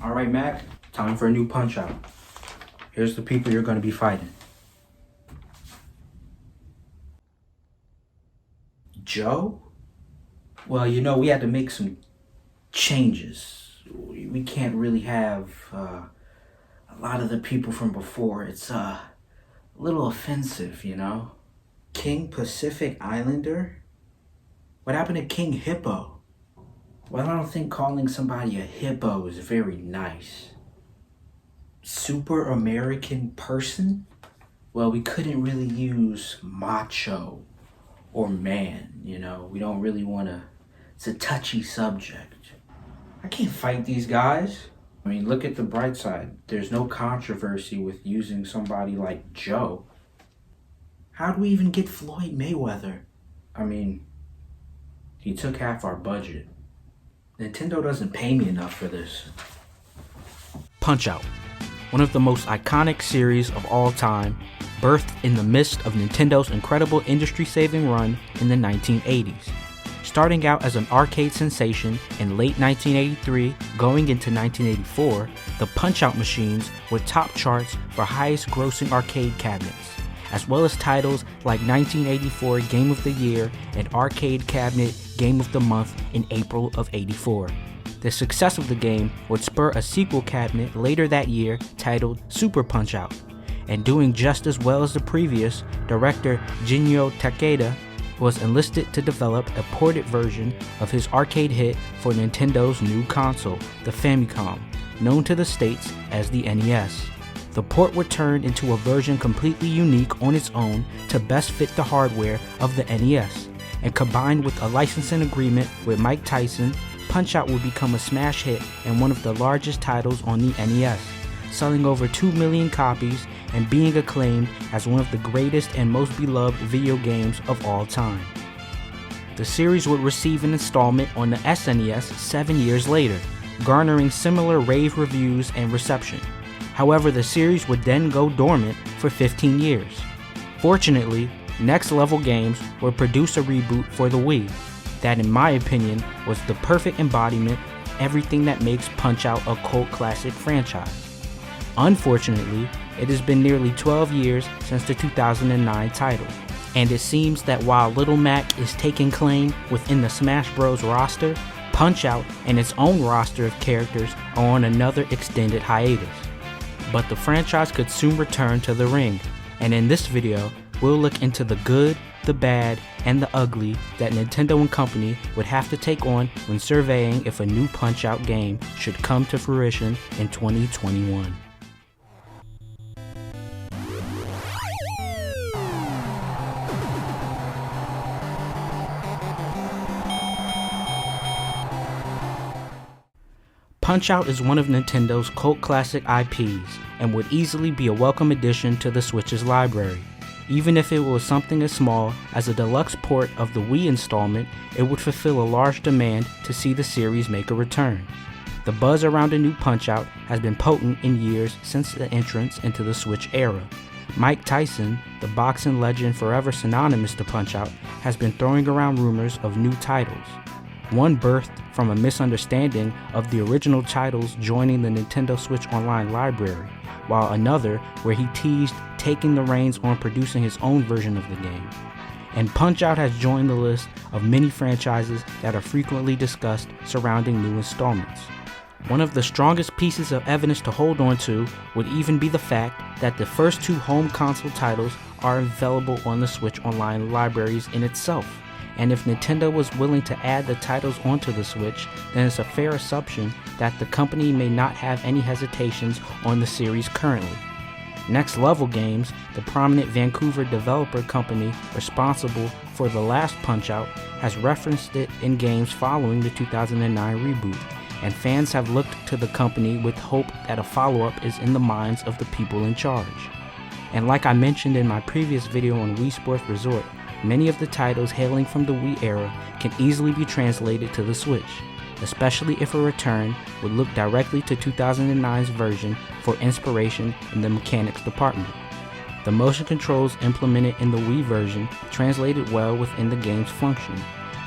All right, Mac, time for a new Punch-Out. Here's the people you're going to be fighting. Joe? Well, we had to make some changes. We can't really have a lot of the people from before. It's a little offensive, King Pacific Islander? What happened to King Hippo? Well, I don't think calling somebody a hippo is very nice. Super American person? Well, we couldn't really use macho or man, We don't really want to... It's a touchy subject. I can't fight these guys. I mean, look at the bright side. There's no controversy with using somebody like Joe. How do we even get Floyd Mayweather? I mean, he took half our budget. Nintendo doesn't pay me enough for this. Punch-Out, one of the most iconic series of all time, birthed in the midst of Nintendo's incredible industry-saving run in the 1980s. Starting out as an arcade sensation in late 1983, going into 1984, the Punch-Out machines would top charts for highest grossing arcade cabinets, as well as titles like 1984 Game of the Year and Arcade Cabinet Game of the Month in April of '84. The success of the game would spur a sequel cabinet later that year titled Super Punch-Out, and doing just as well as the previous, director Jinyo Takeda was enlisted to develop a ported version of his arcade hit for Nintendo's new console, the Famicom, known to the States as the NES. The port would turn into a version completely unique on its own to best fit the hardware of the NES, and combined with a licensing agreement with Mike Tyson, Punch-Out would become a smash hit and one of the largest titles on the NES, selling over 2 million copies and being acclaimed as one of the greatest and most beloved video games of all time. The series would receive an installment on the SNES 7 years later, garnering similar rave reviews and reception. However, the series would then go dormant for 15 years. Fortunately, Next Level Games would produce a reboot for the Wii that, in my opinion, was the perfect embodiment of everything that makes Punch-Out a cult classic franchise. Unfortunately, it has been nearly 12 years since the 2009 title, and it seems that while Little Mac is taking claim within the Smash Bros. Roster, Punch-Out and its own roster of characters are on another extended hiatus. But the franchise could soon return to the ring, and in this video, we'll look into the good, the bad, and the ugly that Nintendo and company would have to take on when surveying if a new Punch-Out game should come to fruition in 2021. Punch-Out is one of Nintendo's cult classic IPs and would easily be a welcome addition to the Switch's library. Even if it was something as small as a deluxe port of the Wii installment, it would fulfill a large demand to see the series make a return. The buzz around a new Punch-Out has been potent in years since the entrance into the Switch era. Mike Tyson, the boxing legend forever synonymous to Punch-Out, has been throwing around rumors of new titles. One birthed from a misunderstanding of the original titles joining the Nintendo Switch Online library, while another where he teased taking the reins on producing his own version of the game. And Punch-Out has joined the list of many franchises that are frequently discussed surrounding new installments. One of the strongest pieces of evidence to hold on to would even be the fact that the first two home console titles are available on the Switch Online libraries in itself. And if Nintendo was willing to add the titles onto the Switch, then it's a fair assumption that the company may not have any hesitations on the series currently. Next Level Games, the prominent Vancouver developer company responsible for the last Punch-Out, has referenced it in games following the 2009 reboot, and fans have looked to the company with hope that a follow-up is in the minds of the people in charge. And like I mentioned in my previous video on Wii Sports Resort, many of the titles hailing from the Wii era can easily be translated to the Switch, especially if a return would look directly to 2009's version for inspiration in the mechanics department. The motion controls implemented in the Wii version translated well within the game's function,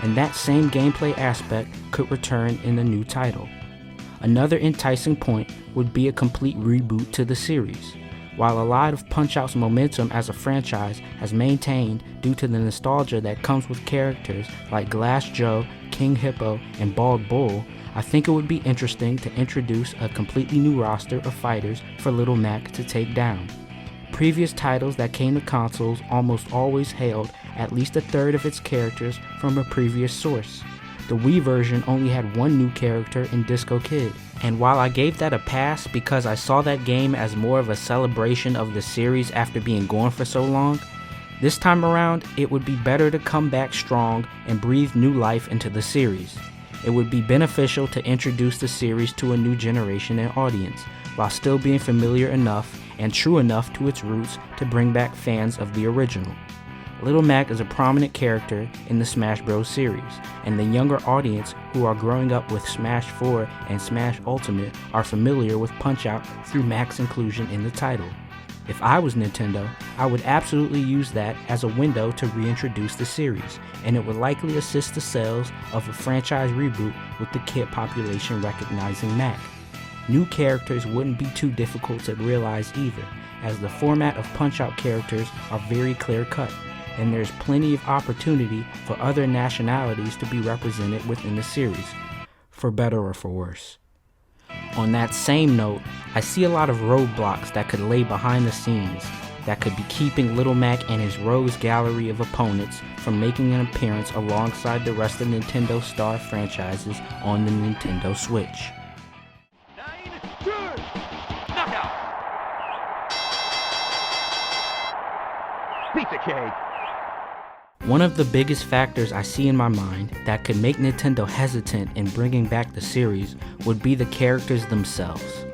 and that same gameplay aspect could return in the new title. Another enticing point would be a complete reboot to the series. While a lot of Punch-Out's momentum as a franchise has maintained due to the nostalgia that comes with characters like Glass Joe, King Hippo, and Bald Bull, I think it would be interesting to introduce a completely new roster of fighters for Little Mac to take down. Previous titles that came to consoles almost always hailed at least a third of its characters from a previous source. The Wii version only had one new character in Disco Kid, and while I gave that a pass because I saw that game as more of a celebration of the series after being gone for so long, this time around it would be better to come back strong and breathe new life into the series. It would be beneficial to introduce the series to a new generation and audience, while still being familiar enough and true enough to its roots to bring back fans of the original. Little Mac is a prominent character in the Smash Bros. Series, and the younger audience who are growing up with Smash 4 and Smash Ultimate are familiar with Punch-Out through Mac's inclusion in the title. If I was Nintendo, I would absolutely use that as a window to reintroduce the series, and it would likely assist the sales of a franchise reboot with the kid population recognizing Mac. New characters wouldn't be too difficult to realize either, as the format of Punch-Out characters are very clear-cut, and there's plenty of opportunity for other nationalities to be represented within the series, for better or for worse. On that same note, I see a lot of roadblocks that could lay behind the scenes that could be keeping Little Mac and his rogues gallery of opponents from making an appearance alongside the rest of Nintendo Star franchises on the Nintendo Switch. 9-2 knockout. Pizza cake. One of the biggest factors I see in my mind that could make Nintendo hesitant in bringing back the series would be the characters themselves.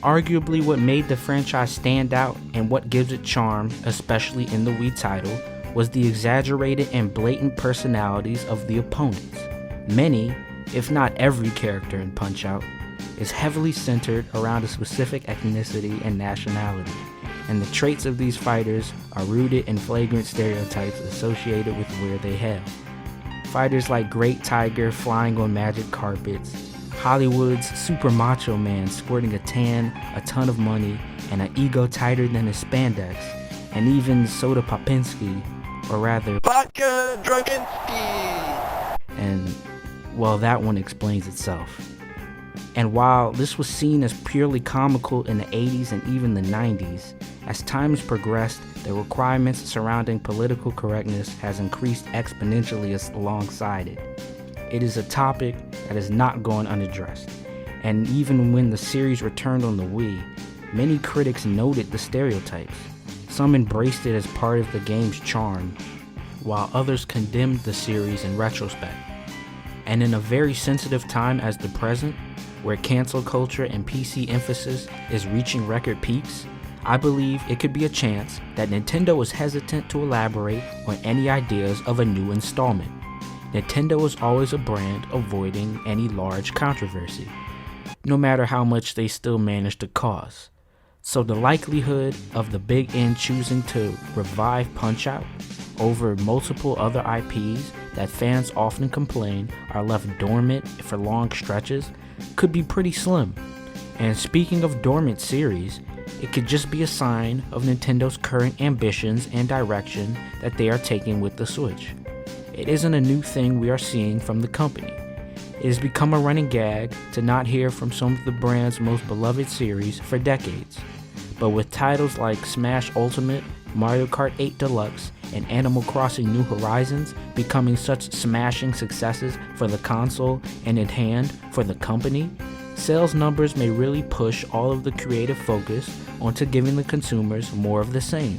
Arguably what made the franchise stand out and what gives it charm, especially in the Wii title, was the exaggerated and blatant personalities of the opponents. Many, if not every character in Punch-Out, is heavily centered around a specific ethnicity and nationality, and the traits of these fighters are rooted in flagrant stereotypes associated with where they hail. Fighters like Great Tiger flying on magic carpets, Hollywood's super macho man sporting a tan, a ton of money, and an ego tighter than his spandex, and even Soda Popinski, or rather Vodka Drunkenski. And, well, that one explains itself. And while this was seen as purely comical in the 80s and even the 90s, as time has progressed, the requirements surrounding political correctness has increased exponentially alongside it. It is a topic that is not going unaddressed, and even when the series returned on the Wii, many critics noted the stereotypes. Some embraced it as part of the game's charm, while others condemned the series in retrospect. And in a very sensitive time as the present, where cancel culture and PC emphasis is reaching record peaks, I believe it could be a chance that Nintendo is hesitant to elaborate on any ideas of a new installment. Nintendo is always a brand avoiding any large controversy, no matter how much they still manage to cause. So the likelihood of the Big N choosing to revive Punch-Out over multiple other IPs that fans often complain are left dormant for long stretches could be pretty slim. And speaking of dormant series, it could just be a sign of Nintendo's current ambitions and direction that they are taking with the Switch. It isn't a new thing we are seeing from the company. It has become a running gag to not hear from some of the brand's most beloved series for decades. But with titles like Smash Ultimate, Mario Kart 8 Deluxe, and Animal Crossing New Horizons becoming such smashing successes for the console and in hand for the company, sales numbers may really push all of the creative focus onto giving the consumers more of the same.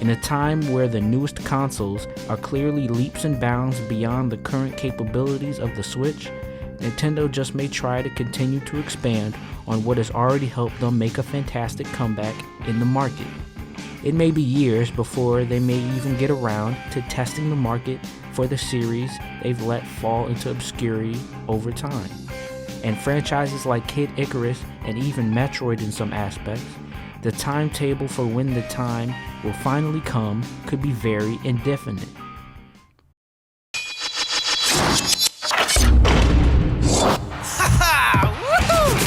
In a time where the newest consoles are clearly leaps and bounds beyond the current capabilities of the Switch, Nintendo just may try to continue to expand on what has already helped them make a fantastic comeback in the market. It may be years before they may even get around to testing the market for the series they've let fall into obscurity over time. And franchises like Kid Icarus and even Metroid in some aspects, the timetable for when the time will finally come could be very indefinite. Haha! Woohoo!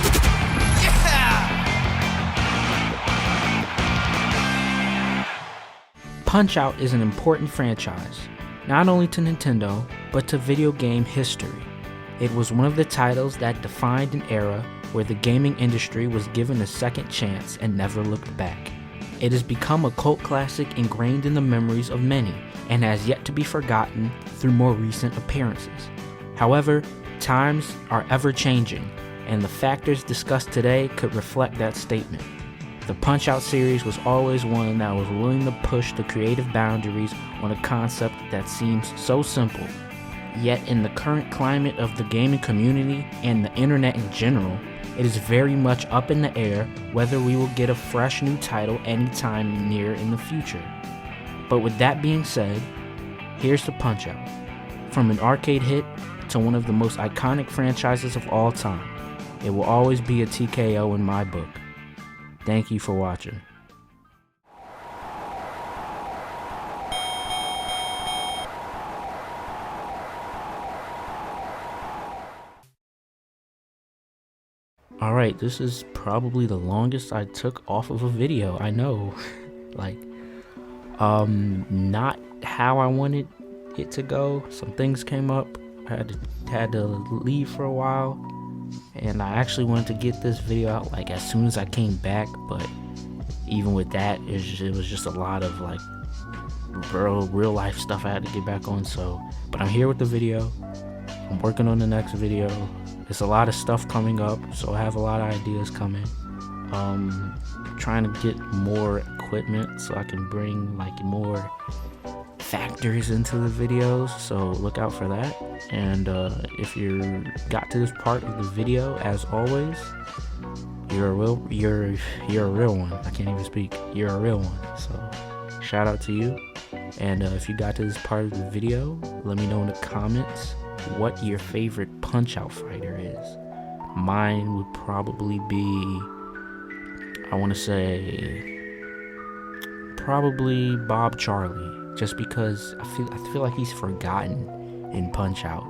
Punch-Out is an important franchise, not only to Nintendo, but to video game history. It was one of the titles that defined an era where the gaming industry was given a second chance and never looked back. It has become a cult classic ingrained in the memories of many, and has yet to be forgotten through more recent appearances. However, times are ever changing, and the factors discussed today could reflect that statement. The Punch-Out series was always one that was willing to push the creative boundaries on a concept that seems so simple. Yet in the current climate of the gaming community and the internet in general, it is very much up in the air whether we will get a fresh new title anytime near in the future. But with that being said, here's the Punch-Out. From an arcade hit to one of the most iconic franchises of all time, it will always be a TKO in my book. Thank you for watching. Alright, this is probably the longest I took off of a video. I know. Not how I wanted it to go. Some things came up. I had to leave for a while. And I actually wanted to get this video out as soon as I came back, but even with that, it was just a lot of real life stuff I had to get back on. But I'm here with the video. I'm working on the next video. There's a lot of stuff coming up, so I have a lot of ideas coming. Trying to get more equipment so I can bring more factors into the videos, so look out for that. And if you got to this part of the video, as always, you're a real one. I can't even speak. You're a real one. So shout out to you. And if you got to this part of the video, let me know in the comments what your favorite Punch-Out fighter is. Mine would probably be, I want to say, probably Bob Charlie. Just because I feel like he's forgotten in Punch-Out.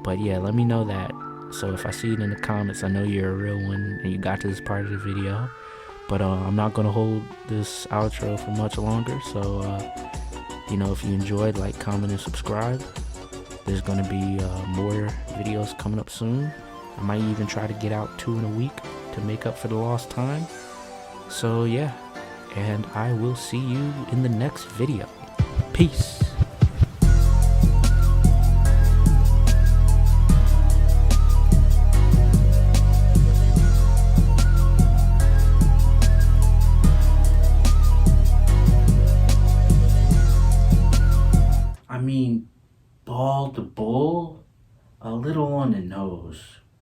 But yeah, let me know that. So if I see it in the comments, I know you're a real one and you got to this part of the video. But I'm not gonna hold this outro for much longer. So if you enjoyed, comment, and subscribe. There's gonna be more videos coming up soon. I might even try to get out 2 in a week to make up for the lost time. So yeah, and I will see you in the next video. Peace. I mean, bald to bull, a little on the nose.